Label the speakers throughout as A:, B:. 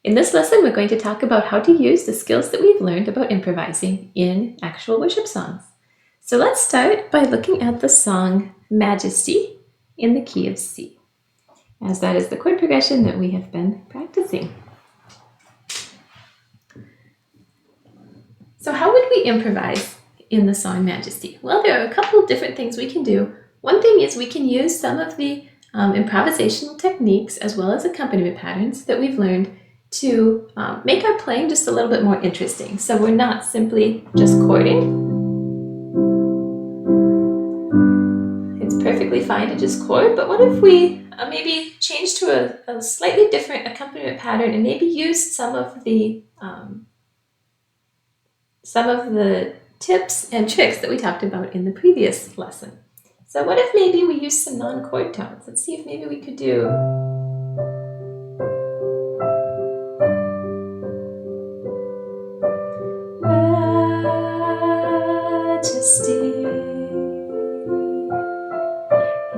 A: In this lesson, we're going to talk about how to use the skills that we've learned about improvising in actual worship songs. So let's start by looking at the song Majesty in the key of C, as that is the chord progression that we have been practicing. So how would we improvise in the song Majesty? Well, there are a couple of different things we can do. One thing is we can use some of the improvisational techniques as well as accompaniment patterns that we've learned to make our playing just a little bit more interesting. So we're not simply just chording. It's perfectly fine to just chord, but what if we maybe change to a slightly different accompaniment pattern and maybe use some of the tips and tricks that we talked about in the previous lesson. So what if maybe we use some non-chord tones? Let's see if maybe we could do Majesty,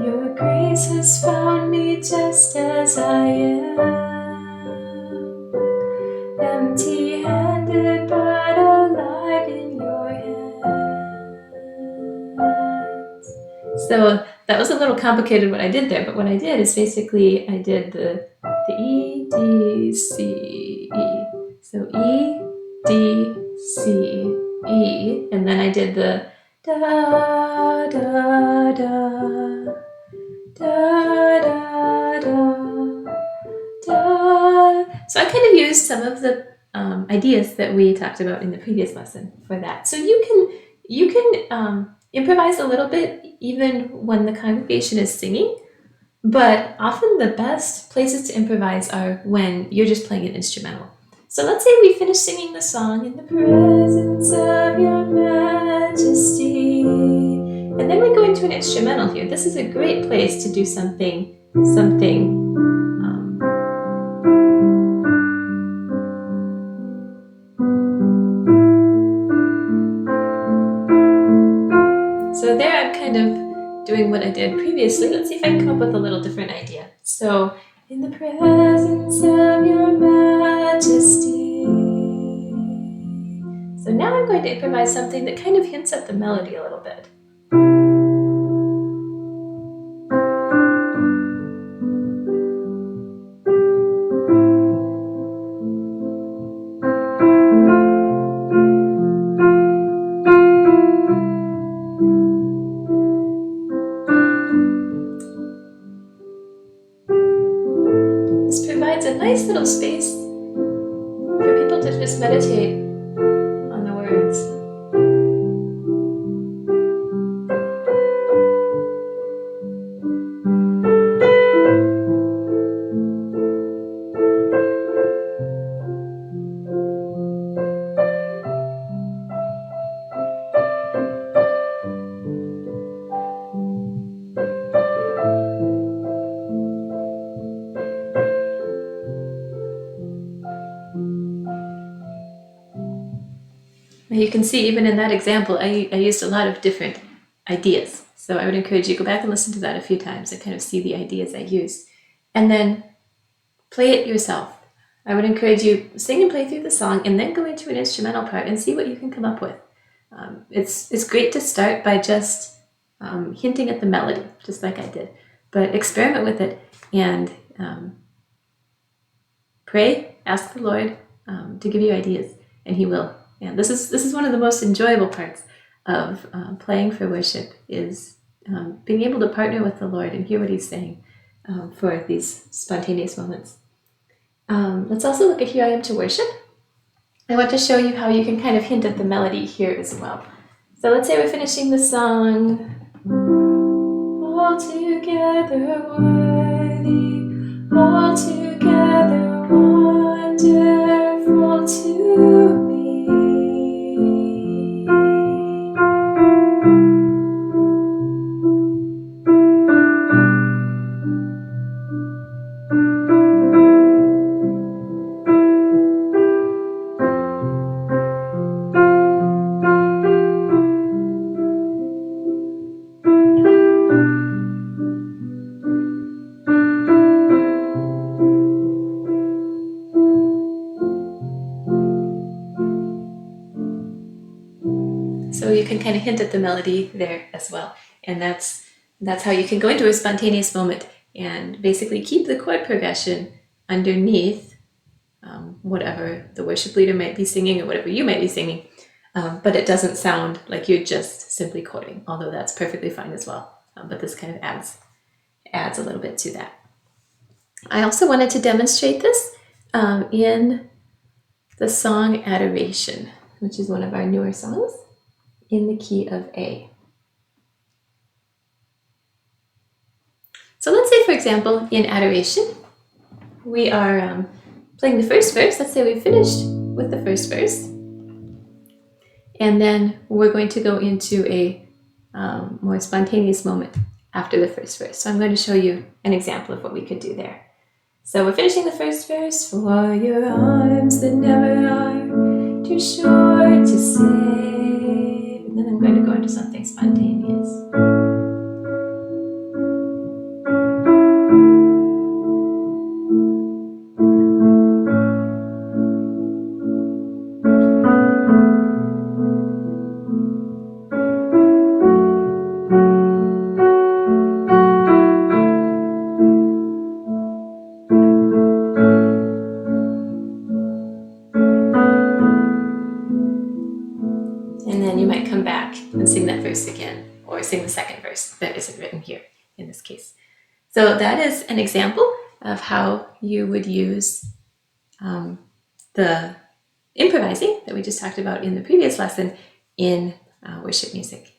A: your grace has found me just as I am, empty-handed but alive in your hands. So that was a little complicated what I did there, but what I did is basically I did the E, D, C, E. So E, D, C, E, and then I did the da, da, da, da, da, da, da. So I kind of used some of the ideas that we talked about in the previous lesson for that. So you can improvise a little bit even when the congregation is singing, but often the best places to improvise are when you're just playing an instrumental. So let's say we finish singing the song in the presence of your majesty, and then we go into an instrumental here. This is a great place to do something. So there I'm kind of doing what I did previously. Let's see if I can come up with a little different idea. So, in the presence of your majesty. So now I'm going to improvise something that kind of hints at the melody a little bit. This provides a nice little space for people to just meditate on the words. Now you can see even in that example, I used a lot of different ideas. So I would encourage you to go back and listen to that a few times and kind of see the ideas I use. And then play it yourself. I would encourage you sing and play through the song and then go into an instrumental part and see what you can come up with. It's great to start by just hinting at the melody, just like I did. But experiment with it and pray, ask the Lord to give you ideas, and He will. And this is one of the most enjoyable parts of playing for worship is being able to partner with the Lord and hear what He's saying for these spontaneous moments. Let's also look at Here I Am to Worship. I want to show you how you can kind of hint at the melody here as well. So let's say we're finishing the song. Altogether worthy, altogether wonderful to me. So you can kind of hint at the melody there as well. And that's how you can go into a spontaneous moment and basically keep the chord progression underneath whatever the worship leader might be singing or whatever you might be singing. But it doesn't sound like you're just simply chording, although that's perfectly fine as well. But this kind of adds a little bit to that. I also wanted to demonstrate this in the song Adoration, which is one of our newer songs in the key of A. So let's say, for example, in Adoration, we are playing the first verse. Let's say we finished with the first verse. And then we're going to go into a more spontaneous moment after the first verse. So I'm going to show you an example of what we could do there. So we're finishing the first verse. For your arms that never are too short to save. And then I'm going to go into something spontaneous. And then you might come back and sing that verse again, or sing the second verse that isn't written here in this case. So that is an example of how you would use the improvising that we just talked about in the previous lesson in worship music.